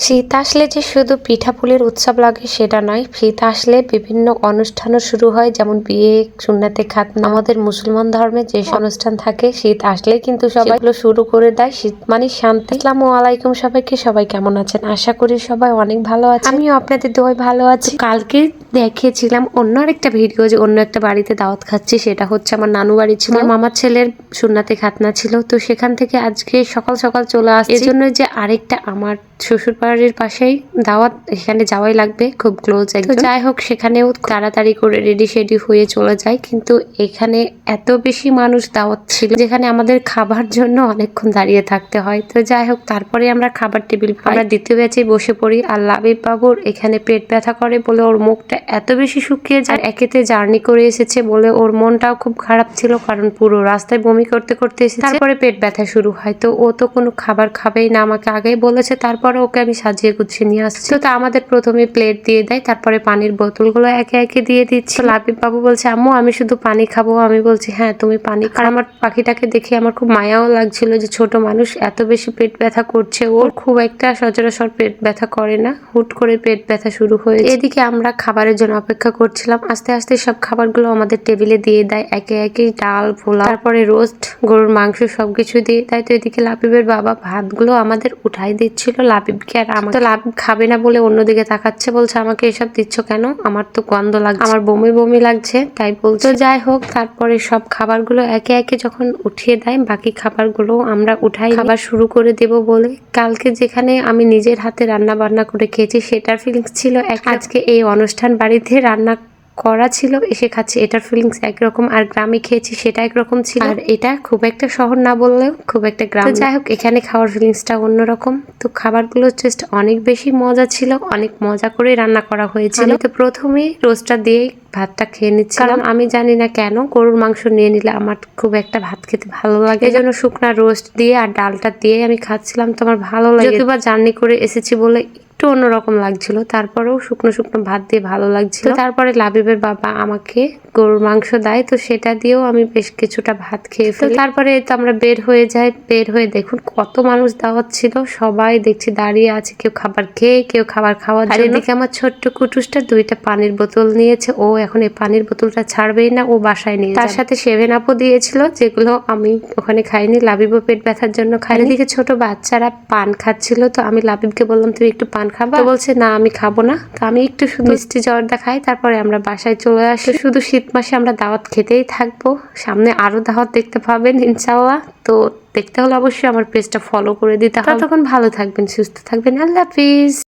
শীত আসলে যে শুধু পিঠাপুলির উৎসব লাগে সেটা নয়, শীত আসলে বিভিন্ন অনুষ্ঠানও শুরু হয়, যেমন বিয়ে, সুন্নাতে খাতনা। আমাদের মুসলমান ধর্মে যে অনুষ্ঠান থাকে শীত আসলেই কিন্তু সবাই এগুলো শুরু করে দেয়। শীত মানে শান্তি। আসসালামু আলাইকুম সবাইকে, সবাই কেমন আছেন? আশা করি সবাই অনেক ভালো আছে। আমিও আপনাদের দোয়ায় ভালো আছি। কালকে দেখিয়েছিলাম অন্য আরেকটা ভিডিও যে অন্য একটা বাড়িতে দাওয়াত খাচ্ছি, সেটা হচ্ছে আমার নানু বাড়ি ছিল। আমার মামার ছেলের সুন্নাতে খাতনা ছিল, তো সেখান থেকে আজকে সকাল সকাল চলে আসছি। এজন্য যে আরেকটা আমার শ্বশুর বাড়ির পাশেই দাওয়াত, এখানে যাওয়াই লাগবে, খুব ক্লোজ একদম। যাই হোক, সেখানেও তাড়াতাড়ি করে রেডি শেডি হয়ে চলে যায়, কিন্তু এখানে এত বেশি মানুষ দাওয়াত ছিল যেখানে আমাদের খাবার জন্য অনেকক্ষণ দাঁড়িয়ে থাকতে হয়। তো যাই হোক, তারপরে আমরা খাবার টেবিল পাই। আমরা দ্বিতীয় ব্যাচে বসে পড়ি। আর লাবিব বাবুর এখানে পেট ব্যথা করে বলে ওর মুখটা এত বেশি শুকিয়ে যায়। একেতে জার্নি করে এসেছে বলে ওর মনটাও খুব খারাপ ছিল, কারণ পুরো রাস্তায় বমি করতে করতে এসেছে। তারপরে পেট ব্যথা শুরু হয়, তো ও তো কোনো খাবার খাবেই না, আমাকে আগেই বলেছে। তারপরে ওকে আমি সাজিয়ে গুছিয়ে নিয়ে আসছি। তো আমাদের প্রথমে প্লেট দিয়ে দেয়, তারপরে পানির বোতলগুলো একে একে দিয়ে দিচ্ছি। লাবিব বাবু বলছে, আম্মু আমি শুধু পানি খাবো। আমি বলছি হ্যাঁ তুমি পানি খাও। আর আমার পাখিটাকে দেখে আমার খুব মায়াও লাগছিল যে ছোট মানুষ এত বেশি পেট ব্যথা করছে। ওর খুব একটা সচরাচর পেট ব্যথা করে না, হুট করে পেট ব্যথা শুরু হয়েছে। এদিকে আমরা খাবারের জন্য অপেক্ষা করছিলাম। আস্তে আস্তে সব খাবারগুলো আমাদের টেবিলে দিয়ে দেয় একে একে। ডাল, পোলাও, তারপরে রোস্ট, গরুর মাংস সবকিছু দিয়ে দেয়। তো এদিকে লাবিবের বাবা ভাতগুলো আমাদের উঠাই দিচ্ছিল লাবিবকে আর আমাকে। তো লাবিব খাবে না বলে অন্যদিকে তাকাচ্ছে, বলছে আমাকে এসব দিচ্ছ কেন, আমার তো গন্ধ লাগছে, আমার বমি বমি লাগছে তাই বলছে। তো যাই হোক, তারপরে সব খাবারগুলো একে একে যখন উঠিয়ে দেয়, বাকি খাবারগুলো আমরা উঠাই খাবার শুরু করে দেব বলে। কালকে যেখানে আমি নিজের হাতে রান্না বান্না করে খেয়েছি সেটার ফিলিংস ছিল এক, আজকে এই অনুষ্ঠান বাড়িতে রান্না করা ছিল এসে খাচ্ছি, এটার ফিলিংস একরকম। আর গ্রামে খেয়েছি সেটা একরকম ছিল, আর এটা খুব একটা শহর না বললেও খুব একটা গ্রাম। যাই হোক, এখানে খাওয়ার ফিলিংসটা অন্যরকম। তো খাবারগুলো জাস্ট অনেক বেশি মজা ছিল, অনেক মজা করে রান্না করা হয়েছিল। তো প্রথমে রোস্টটা দিয়েই ভাতটা খেয়ে নিচ্ছিলাম। আমি জানি না কেন গরুর মাংস নিয়ে নিলে আমার খুব একটা ভাত খেতে ভালো লাগে, এই জন্য শুকনা রোস্ট দিয়ে আর ডালটা দিয়ে আমি খাচ্ছিলাম। তো আমার ভালো লাগে, যদিও বা জার্নি করে এসেছি বলে একটু অন্যরকম লাগছিল, তারপরেও শুকনো শুকনো ভাত দিয়ে ভালো লাগছিল। তারপরে লাবিবের বাবা আমাকে গরুর মাংস দেয়, তো সেটা দিয়েও আমি বেশ কিছুটা ভাত খেয়ে ফেলি। তারপরে তো আমরা বের হয়ে যাই। বের হয়ে দেখুন কত মানুষ দাওয়াত ছিল, সবাই দেখছি দাঁড়িয়ে আছে, কেউ খাবার খেয়ে কেউ খাবার খাওয়ার জন্য। আর এদিকে আমার ছোট্ট কুটুসটা দুইটা পানির বোতল নিয়েছে, ও এখন এই পানির বোতলটা ছাড়বেই না, ও বাসায় নিয়ে তার সাথে 7 আপও দিয়েছিল, যেগুলো আমি ওখানে খাইনি। লাবিবও পেট ব্যথার জন্য খাইনি। এদিকে ছোট বাচ্চারা পান খাচ্ছিল, তো আমি লাবিবকে বললাম তুই একটু পান খাবা, তো বলছে না আমি খাবো না। তো আমি একটু শুধু মিষ্টি জর্দা খাই, তারপরে আমরা বাসায় চলে আসি। শুধু শীত মাসে আমরা দাওয়াত খেতেই থাকবো, সামনে আরো দাওয়াত দেখতে পাবেন ইনশাআল্লাহ। তো দেখতে হলে অবশ্যই আমার পেজটা ফলো করে দিতে হবে। ততক্ষণ ভালো থাকবেন, সুস্থ থাকবেন, আল্লাহ হাফিজ।